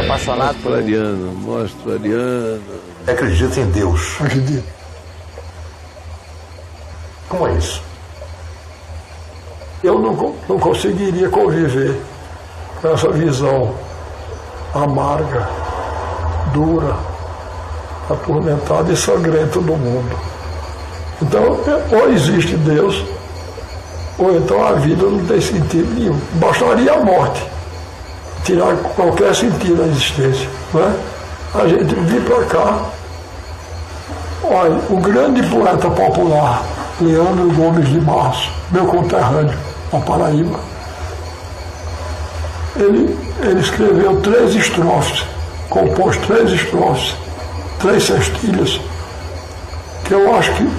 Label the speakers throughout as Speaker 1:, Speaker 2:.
Speaker 1: apaixonado por
Speaker 2: Ariano, mostra Ariano.
Speaker 3: Acredita em Deus.
Speaker 4: Acredito.
Speaker 3: Como é isso?
Speaker 4: Eu não conseguiria conviver com essa visão amarga, dura, atormentada e sangrenta do mundo. Então, ou existe Deus, ou então a vida não tem sentido nenhum. Bastaria a morte tirar qualquer sentido da existência, né? A gente vir para cá. Olha, o grande poeta popular Leandro Gomes de Barros, meu conterrâneo na Paraíba, ele escreveu 3 estrofes, compôs 3 estrofes, 3 sextilhas, que eu acho que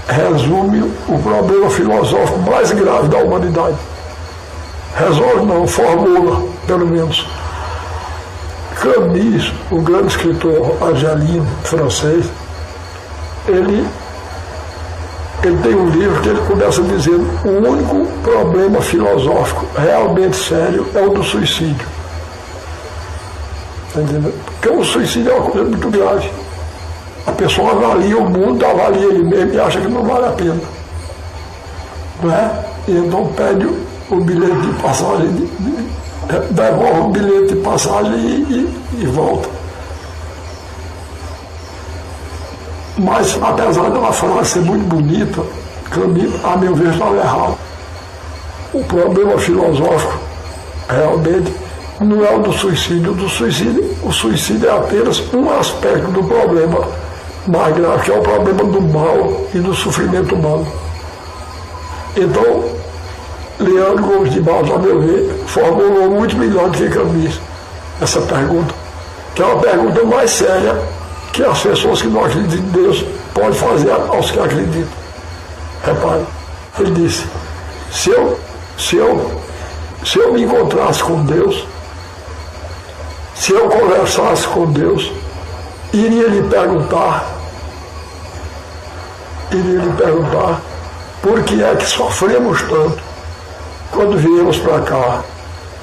Speaker 4: resume o problema filosófico mais grave da humanidade. Resolve não, formula, pelo menos. Camus, o grande escritor argelino, francês, ele tem um livro que ele começa dizendo: o único problema filosófico realmente sério é o do suicídio. Entendeu? Porque o suicídio é uma coisa muito grave. A pessoa avalia o mundo, avalia ele mesmo e acha que não vale a pena. Não é? E então pede o bilhete de passagem, devolve o bilhete de passagem e volta. Mas, apesar da frase ser muito bonita, a meu ver estava errado. O problema filosófico realmente não é o do suicídio. O suicídio é apenas um aspecto do problema mais grave, que é o problema do mal e do sofrimento humano. Então, Leandro Gomes de Barros, a meu ver, formulou muito melhor do que Camus essa pergunta, que é uma pergunta mais séria que as pessoas que não acreditam em Deus podem fazer aos que acreditam. Repare, ele disse: se eu me encontrasse com Deus, se eu conversasse com Deus, iria lhe perguntar por que é que sofremos tanto quando viemos para cá.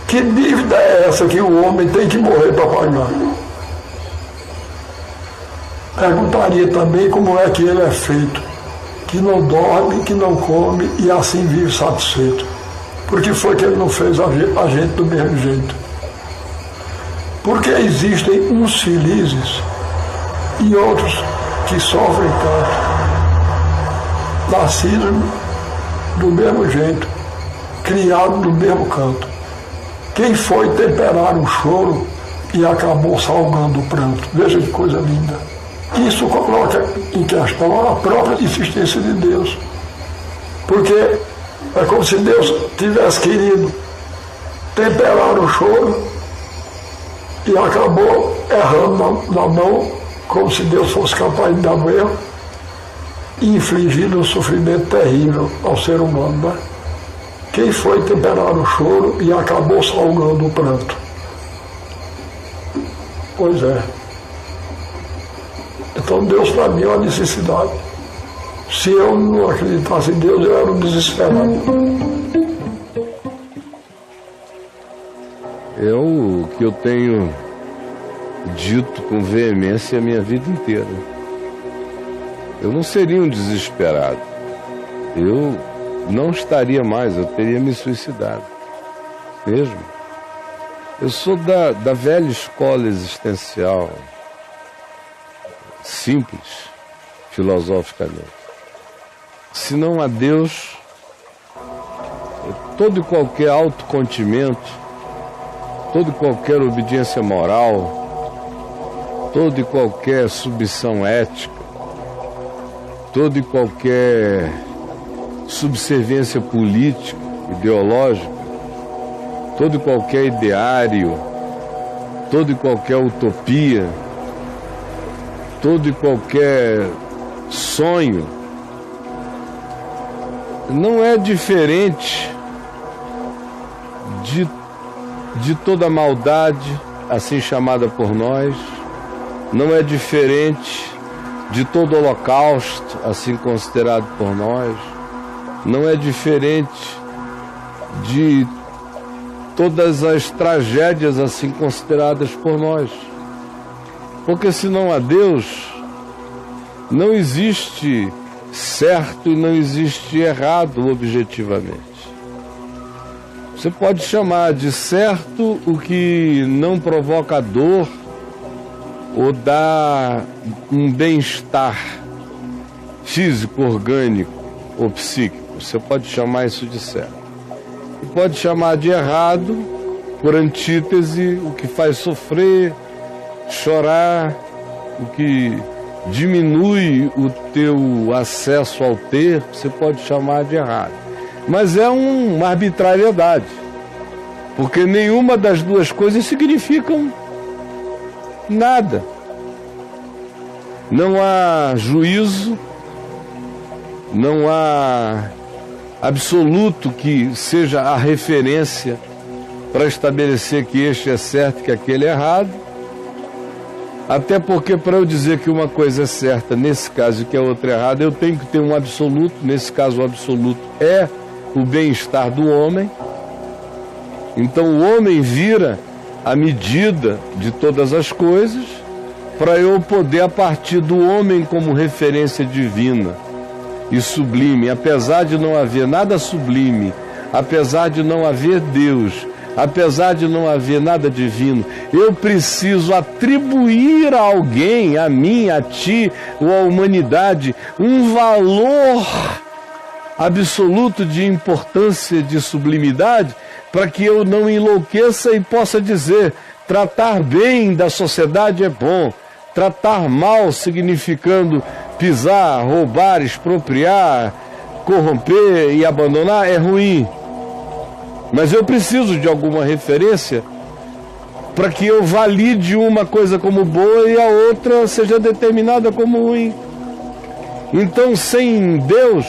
Speaker 4: Que dívida é essa que o homem tem que morrer para pagar? Perguntaria também como é que ele é feito, que não dorme, que não come e assim vive satisfeito. Por que foi que ele não fez a gente do mesmo jeito? Porque existem uns felizes e outros que sofrem tanto, nascidos do mesmo jeito, criados do mesmo canto. Quem foi temperar o choro e acabou salgando o pranto? Veja que coisa linda. Isso coloca em questão a própria existência de Deus. Porque é como se Deus tivesse querido temperar o choro e acabou errando na mão, como se Deus fosse capaz de dar um erro e infligindo um sofrimento terrível ao ser humano, né? Quem foi temperar o choro e acabou salgando o pranto? Pois é. Então Deus para mim é uma necessidade. Se eu não acreditasse em Deus, eu era um desesperado.
Speaker 2: É o que eu tenho dito com veemência a minha vida inteira. Eu não seria um desesperado. Eu não estaria mais, eu teria me suicidado. Mesmo. Eu sou da velha escola existencial, simples, filosoficamente. Se não há Deus, todo e qualquer autocontimento, toda e qualquer obediência moral, toda e qualquer submissão ética, toda e qualquer subserviência política, ideológica, todo e qualquer ideário, toda e qualquer utopia, todo e qualquer sonho, não é diferente de toda maldade, assim chamada por nós, não é diferente de todo holocausto, assim considerado por nós, não é diferente de todas as tragédias assim consideradas por nós. Porque se não há Deus, não existe certo e não existe errado objetivamente. Você pode chamar de certo o que não provoca dor ou dá um bem-estar físico, orgânico ou psíquico. Você pode chamar isso de certo. E pode chamar de errado, por antítese, o que faz sofrer, chorar, o que diminui o teu acesso ao ter, você pode chamar de errado. Mas é uma arbitrariedade, porque nenhuma das duas coisas significam nada. Não há juízo, não há absoluto que seja a referência para estabelecer que este é certo e que aquele é errado. Até porque para eu dizer que uma coisa é certa nesse caso e que a outra é errada, eu tenho que ter um absoluto. Nesse caso o absoluto é o bem-estar do homem. Então o homem vira a medida de todas as coisas para eu poder, a partir do homem como referência divina e sublime, apesar de não haver nada sublime, apesar de não haver Deus, apesar de não haver nada divino, eu preciso atribuir a alguém, a mim, a ti ou à humanidade, um valor absoluto de importância, de sublimidade, para que eu não enlouqueça e possa dizer: tratar bem da sociedade é bom, tratar mal, significando pisar, roubar, expropriar, corromper e abandonar, é ruim. Mas eu preciso de alguma referência para que eu valide uma coisa como boa e a outra seja determinada como ruim. Então, sem Deus,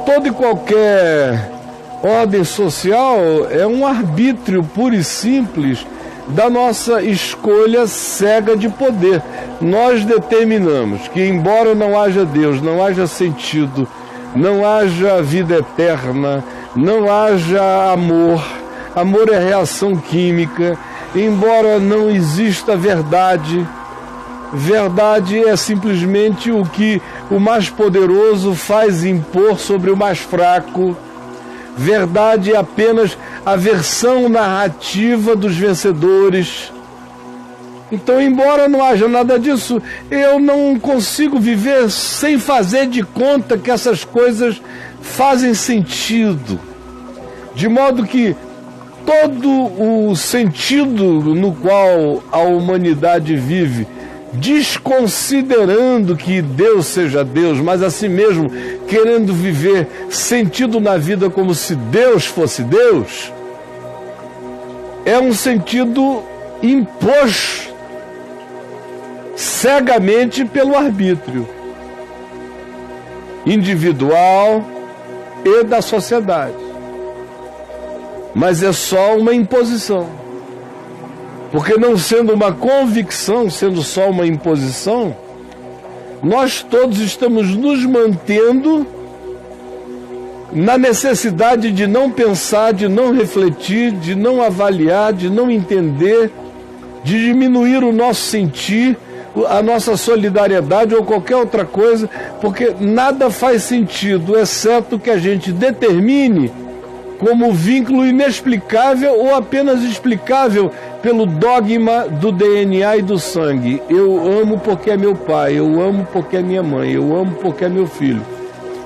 Speaker 2: toda e qualquer ordem social é um arbítrio puro e simples da nossa escolha cega de poder. Nós determinamos que, embora não haja Deus, não haja sentido, não haja vida eterna, não haja amor, amor é reação química, embora não exista verdade, verdade é simplesmente o que o mais poderoso faz impor sobre o mais fraco. Verdade é apenas a versão narrativa dos vencedores. Então, embora não haja nada disso, eu não consigo viver sem fazer de conta que essas coisas fazem sentido. De modo que todo o sentido no qual a humanidade vive, desconsiderando que Deus seja Deus, mas assim mesmo querendo viver sentido na vida como se Deus fosse Deus, é um sentido imposto cegamente pelo arbítrio individual e da sociedade. Mas é só uma imposição. Porque não sendo uma convicção, sendo só uma imposição, nós todos estamos nos mantendo na necessidade de não pensar, de não refletir, de não avaliar, de não entender, de diminuir o nosso sentir, a nossa solidariedade ou qualquer outra coisa, porque nada faz sentido, exceto que a gente determine como vínculo inexplicável ou apenas explicável pelo dogma do DNA e do sangue. Eu amo porque é meu pai, eu amo porque é minha mãe, eu amo porque é meu filho.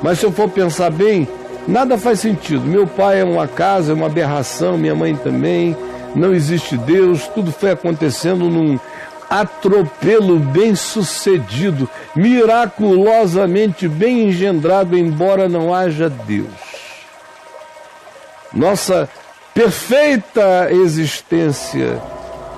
Speaker 2: Mas se eu for pensar bem, nada faz sentido. Meu pai é um acaso, é uma aberração, minha mãe também, não existe Deus, tudo foi acontecendo num atropelo bem sucedido, miraculosamente bem engendrado, embora não haja Deus. Nossa perfeita existência,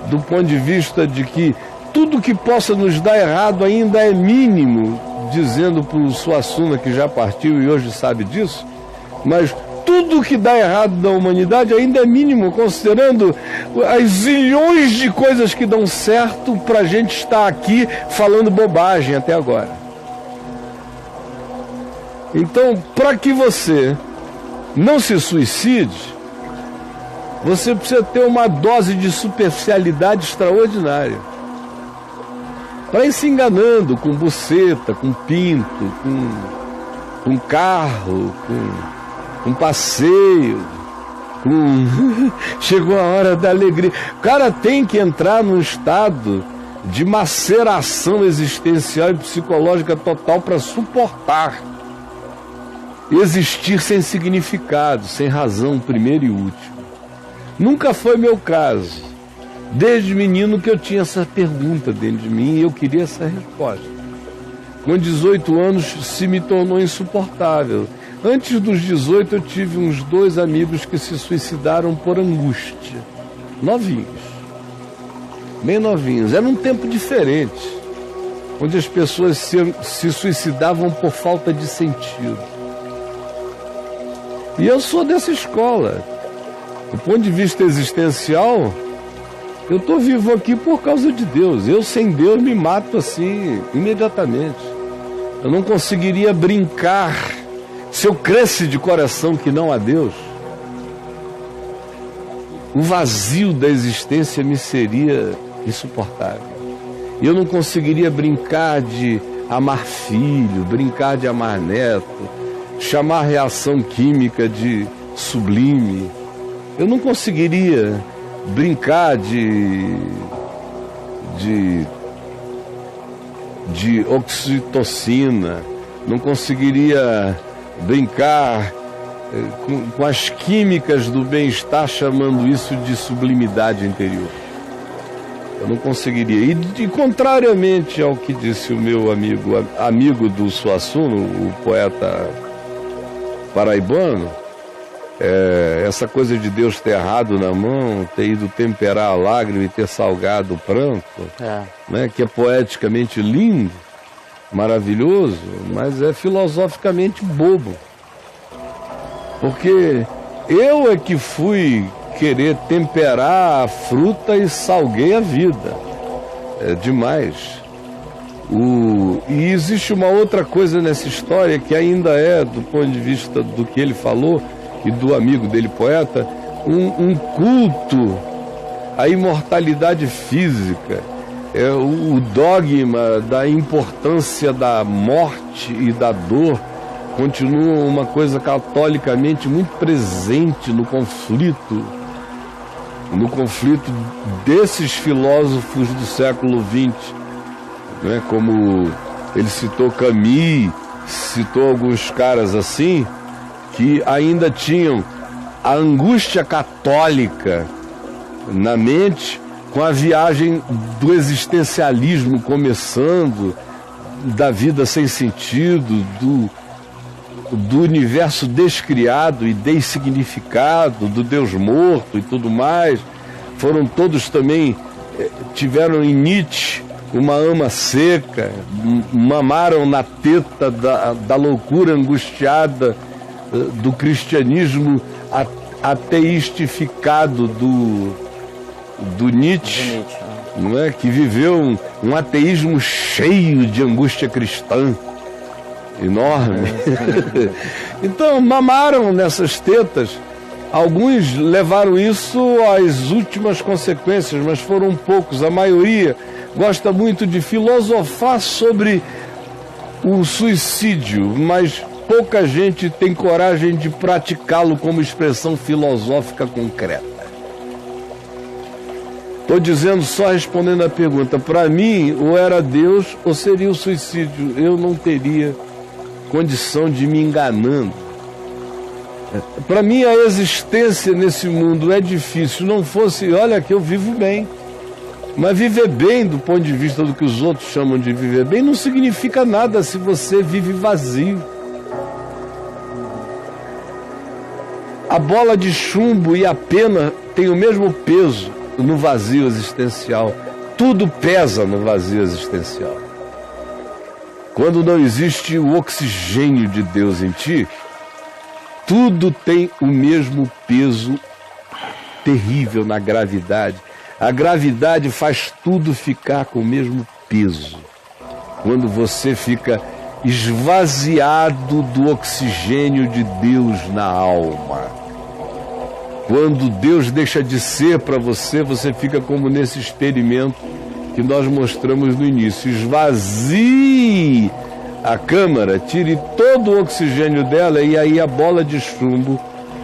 Speaker 2: do ponto de vista de que tudo que possa nos dar errado ainda é mínimo, dizendo para o Suassuna, que já partiu e hoje sabe disso, mas tudo que dá errado na humanidade ainda é mínimo, considerando as zilhões de coisas que dão certo para a gente estar aqui falando bobagem até agora. Então, para que você não se suicide, Você precisa ter uma dose de superficialidade extraordinária para ir se enganando com buceta, com pinto, com carro, com passeio, chegou a hora da alegria. O cara tem que entrar num estado de maceração existencial e psicológica total para suportar existir sem significado, sem razão, primeiro e último. Nunca foi meu caso. Desde menino que eu tinha essa pergunta dentro de mim e eu queria essa resposta. Com 18 anos se me tornou insuportável. Antes dos 18 eu tive uns 2 amigos que se suicidaram por angústia. Novinhos. Bem novinhos. Era um tempo diferente, onde as pessoas se suicidavam por falta de sentido. E eu sou dessa escola. Do ponto de vista existencial, eu estou vivo aqui por causa de Deus. Eu sem Deus me mato assim, imediatamente. Eu não conseguiria brincar. Se eu cresce de coração que não há Deus, o vazio da existência me seria insuportável. Eu não conseguiria brincar de amar filho, brincar de amar neto, chamar a reação química de sublime. Eu não conseguiria brincar de oxitocina, não conseguiria brincar com as químicas do bem-estar, chamando isso de sublimidade interior. Eu não conseguiria. E contrariamente ao que disse o meu amigo do Suassuna, o poeta paraibano, essa coisa de Deus ter errado na mão, ter ido temperar a lágrima e ter salgado o pranto, né, que é poeticamente lindo, maravilhoso, mas é filosoficamente bobo. Porque eu é que fui querer temperar a fruta e salguei a vida. É demais. E existe uma outra coisa nessa história que ainda é, do ponto de vista do que ele falou e do amigo dele, poeta, um culto à imortalidade física. O dogma da importância da morte e da dor continua uma coisa catolicamente muito presente no conflito desses filósofos do século XX, né? Como ele citou Camus, citou alguns caras assim, que ainda tinham a angústia católica na mente, com a viagem do existencialismo começando, da vida sem sentido, do universo descriado e dessignificado, do Deus morto e tudo mais. Foram todos também, tiveram em Nietzsche uma ama seca, mamaram na teta da loucura angustiada do cristianismo ateistificado do Nietzsche, não é? Que viveu um ateísmo cheio de angústia cristã, enorme. Então, mamaram nessas tetas. Alguns levaram isso às últimas consequências, mas foram poucos. A maioria gosta muito de filosofar sobre o suicídio, mas pouca gente tem coragem de praticá-lo como expressão filosófica concreta. Estou dizendo, só respondendo a pergunta, para mim, ou era Deus ou seria o suicídio. Eu não teria condição de me enganando. Para mim, a existência nesse mundo é difícil. Não fosse, olha que eu vivo bem. Mas viver bem, do ponto de vista do que os outros chamam de viver bem, não significa nada se você vive vazio. A bola de chumbo e a pena têm o mesmo peso no vazio existencial. Tudo pesa no vazio existencial. Quando não existe o oxigênio de Deus em ti, tudo tem o mesmo peso terrível na gravidade. A gravidade faz tudo ficar com o mesmo peso. Quando você fica esvaziado do oxigênio de Deus na alma. Quando Deus deixa de ser para você, você fica como nesse experimento que nós mostramos no início. Esvazie a câmara, tire todo o oxigênio dela e aí a bola de chumbo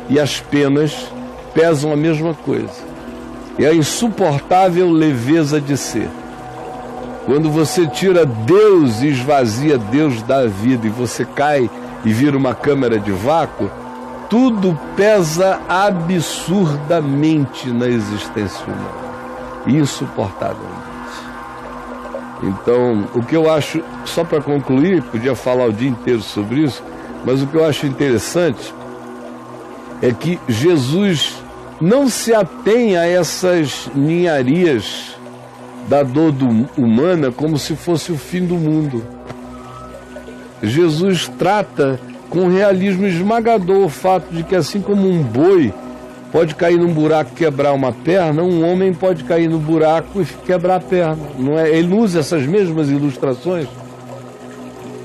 Speaker 2: e as penas pesam a mesma coisa. É a insuportável leveza de ser. Quando você tira Deus e esvazia Deus da vida e você cai e vira uma câmara de vácuo, tudo pesa absurdamente na existência humana. Insuportavelmente. Então, o que eu acho, só para concluir, podia falar o dia inteiro sobre isso, mas o que eu acho interessante é que Jesus não se atém a essas ninharias da dor humana como se fosse o fim do mundo. Jesus trata com realismo esmagador o fato de que, assim como um boi pode cair num buraco e quebrar uma perna, um homem pode cair no buraco e quebrar a perna. Não é? Ele usa essas mesmas ilustrações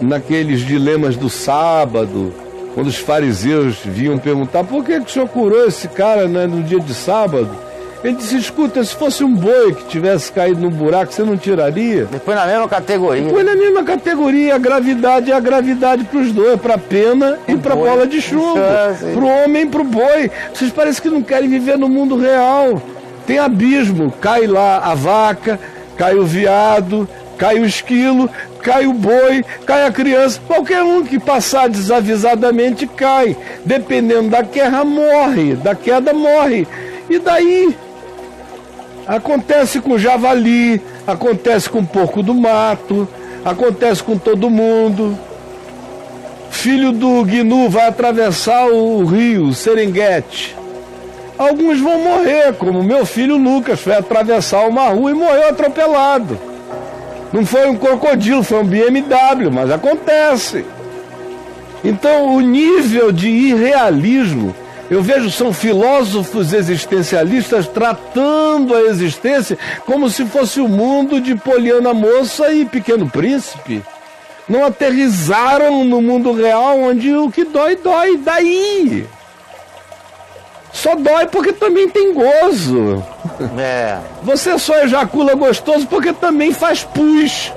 Speaker 2: naqueles dilemas do sábado, quando os fariseus vinham perguntar: por que o senhor curou esse cara, né, no dia de sábado? Ele disse: escuta, se fosse um boi que tivesse caído no buraco, você não tiraria?
Speaker 1: Depois na mesma categoria.
Speaker 2: Depois na mesma categoria, a gravidade é a gravidade para os dois, para a pena e para a bola de chumbo, para o homem e para o boi. Vocês parecem que não querem viver no mundo real. Tem abismo, cai lá a vaca, cai o veado, cai o esquilo, cai o boi, cai a criança. Qualquer um que passar desavisadamente cai. Dependendo da queda, morre. E daí? Acontece com o javali, acontece com o porco do mato, acontece com todo mundo. Filho do Gnu vai atravessar o rio, o Serengeti. Alguns vão morrer, como meu filho Lucas foi atravessar uma rua e morreu atropelado. Não foi um crocodilo, foi um BMW, mas acontece. Então, o nível de irrealismo, eu vejo, são filósofos existencialistas tratando a existência como se fosse o mundo de Poliana Moça e Pequeno Príncipe. Não aterrizaram no mundo real, onde o que dói, dói. Daí? Só dói porque também tem gozo. Você só ejacula gostoso porque também faz pus.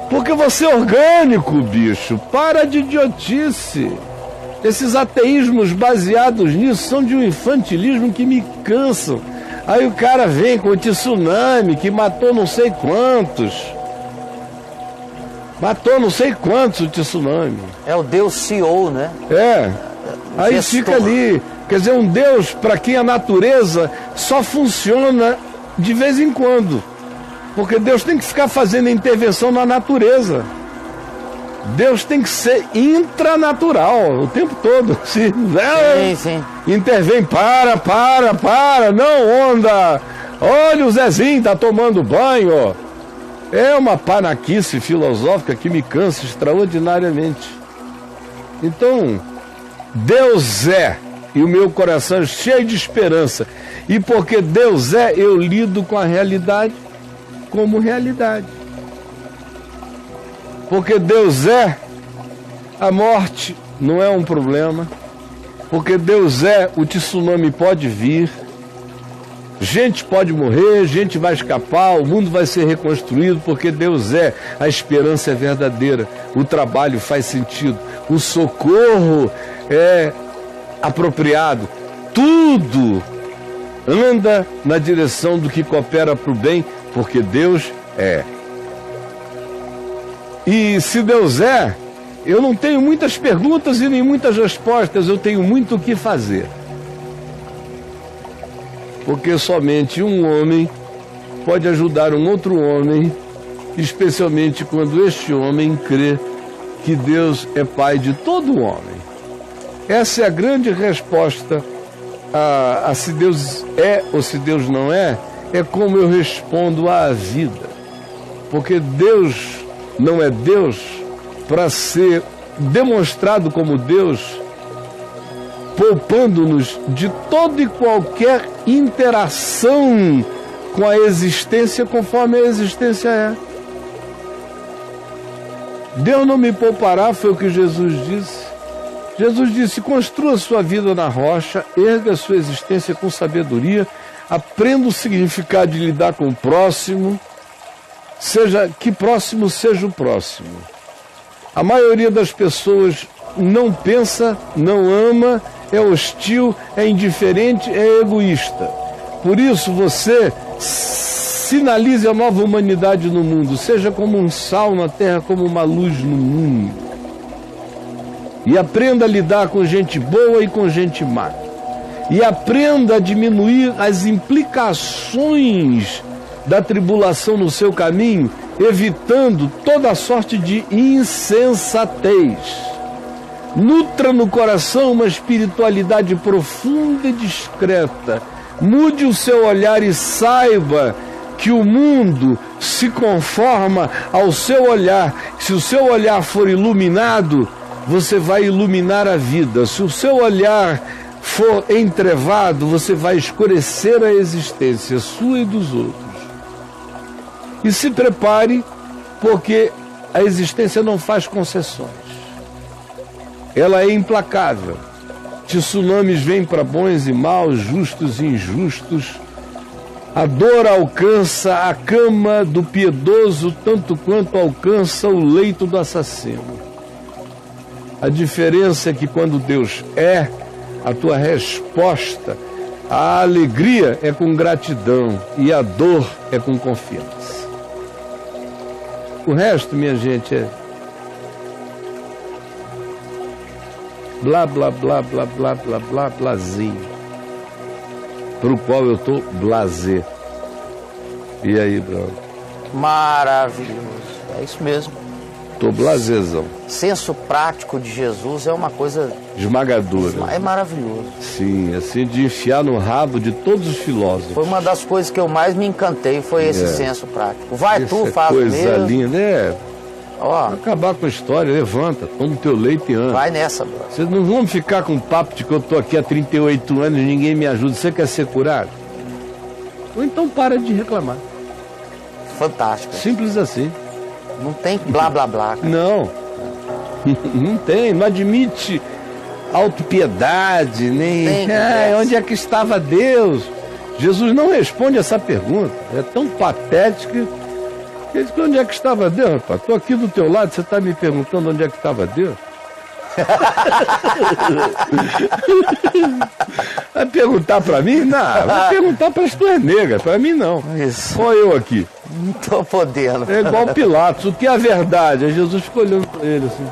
Speaker 2: Porque você é orgânico, bicho. Para de idiotice. Esses ateísmos baseados nisso são de um infantilismo que me cansam. Aí o cara vem com o tsunami que matou não sei quantos. Matou não sei quantos o tsunami.
Speaker 1: É o Deus CEO, né?
Speaker 2: É. Aí fica ali. Quer dizer, um Deus para quem a natureza só funciona de vez em quando. Porque Deus tem que ficar fazendo intervenção na natureza. Deus tem que ser intranatural o tempo todo. Se
Speaker 1: sim.
Speaker 2: Intervém, para, não, onda. Olha, o Zezinho tá tomando banho. É uma panaquice filosófica que me cansa extraordinariamente. Então, Deus é, e o meu coração é cheio de esperança. E porque Deus é, eu lido com a realidade como realidade. Porque Deus é, a morte não é um problema. Porque Deus é, o tsunami pode vir. Gente pode morrer, gente vai escapar, o mundo vai ser reconstruído, porque Deus é, a esperança é verdadeira, o trabalho faz sentido, o socorro é apropriado. Tudo anda na direção do que coopera para o bem, porque Deus é. E se Deus é, eu não tenho muitas perguntas e nem muitas respostas, eu tenho muito o que fazer. Porque somente um homem pode ajudar um outro homem, especialmente quando este homem crê que Deus é pai de todo homem. Essa é a grande resposta a se Deus é ou se Deus não é como eu respondo à vida. Porque Deus não é Deus para ser demonstrado como Deus, poupando-nos de toda e qualquer interação com a existência conforme a existência é. Deus não me poupará, foi o que Jesus disse. Jesus disse: construa sua vida na rocha, erga sua existência com sabedoria, aprenda o significado de lidar com o próximo, que próximo seja o próximo. A maioria das pessoas não pensa, não ama, é hostil, é indiferente, é egoísta. Por isso você sinalize a nova humanidade no mundo, seja como um sal na terra, como uma luz no mundo. E aprenda a lidar com gente boa e com gente má. E aprenda a diminuir as implicações da tribulação no seu caminho, evitando toda sorte de insensatez. Nutra no coração uma espiritualidade profunda e discreta. Mude o seu olhar e saiba que o mundo se conforma ao seu olhar. Se o seu olhar for iluminado, você vai iluminar a vida. Se o seu olhar for entrevado, você vai escurecer a existência sua e dos outros. E se prepare, porque a existência não faz concessões. Ela é implacável. Tsunamis vêm para bons e maus, justos e injustos. A dor alcança a cama do piedoso tanto quanto alcança o leito do assassino. A diferença é que quando Deus é, a tua resposta, a alegria é com gratidão e a dor é com confiança. O resto, minha gente, é blá, blá, blá, blá, blá, blá, blá, blazinho, para o qual eu estou blasé. E aí, brother?
Speaker 1: Maravilhoso. É isso mesmo.
Speaker 2: Estou blasezão.
Speaker 1: Senso prático de Jesus é uma coisa
Speaker 2: esmagadora.
Speaker 1: É maravilhoso.
Speaker 2: Sim, assim, de enfiar no rabo de todos os filósofos.
Speaker 1: Foi uma das coisas que eu mais me encantei, foi esse senso prático. Vai
Speaker 2: Essa
Speaker 1: tu, faz
Speaker 2: coisa
Speaker 1: mesmo.
Speaker 2: linda,
Speaker 1: Ó,
Speaker 2: acabar com a história, levanta, toma o teu leite e anda.
Speaker 1: vai nessa, bro.
Speaker 2: Vocês não vão ficar com papo de que eu estou aqui há 38 anos e ninguém me ajuda. Você quer ser curado? Ou então para de reclamar.
Speaker 1: Fantástico.
Speaker 2: Simples assim.
Speaker 1: Não tem blá, blá, blá. Cara.
Speaker 2: Não. Não tem, não admite autopiedade, nem... onde é que estava Deus? Jesus não responde essa pergunta. É tão patética. Ele diz: onde é que estava Deus, rapaz? Estou aqui do teu lado, você está me perguntando onde é que estava Deus? Vai perguntar para mim? Não, vai perguntar para as tuas negras, para mim não.
Speaker 1: Isso.
Speaker 2: Só eu aqui.
Speaker 1: Não tô podendo.
Speaker 2: É igual Pilatos, o que é a verdade? Aí Jesus ficou olhando para ele assim.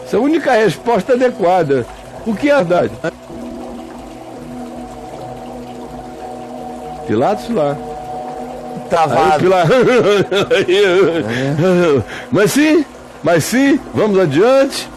Speaker 2: Essa é a única resposta adequada. O que é a verdade? Pilatos lá.
Speaker 1: Travado.
Speaker 2: Aí, Pilatos. Mas sim, vamos adiante.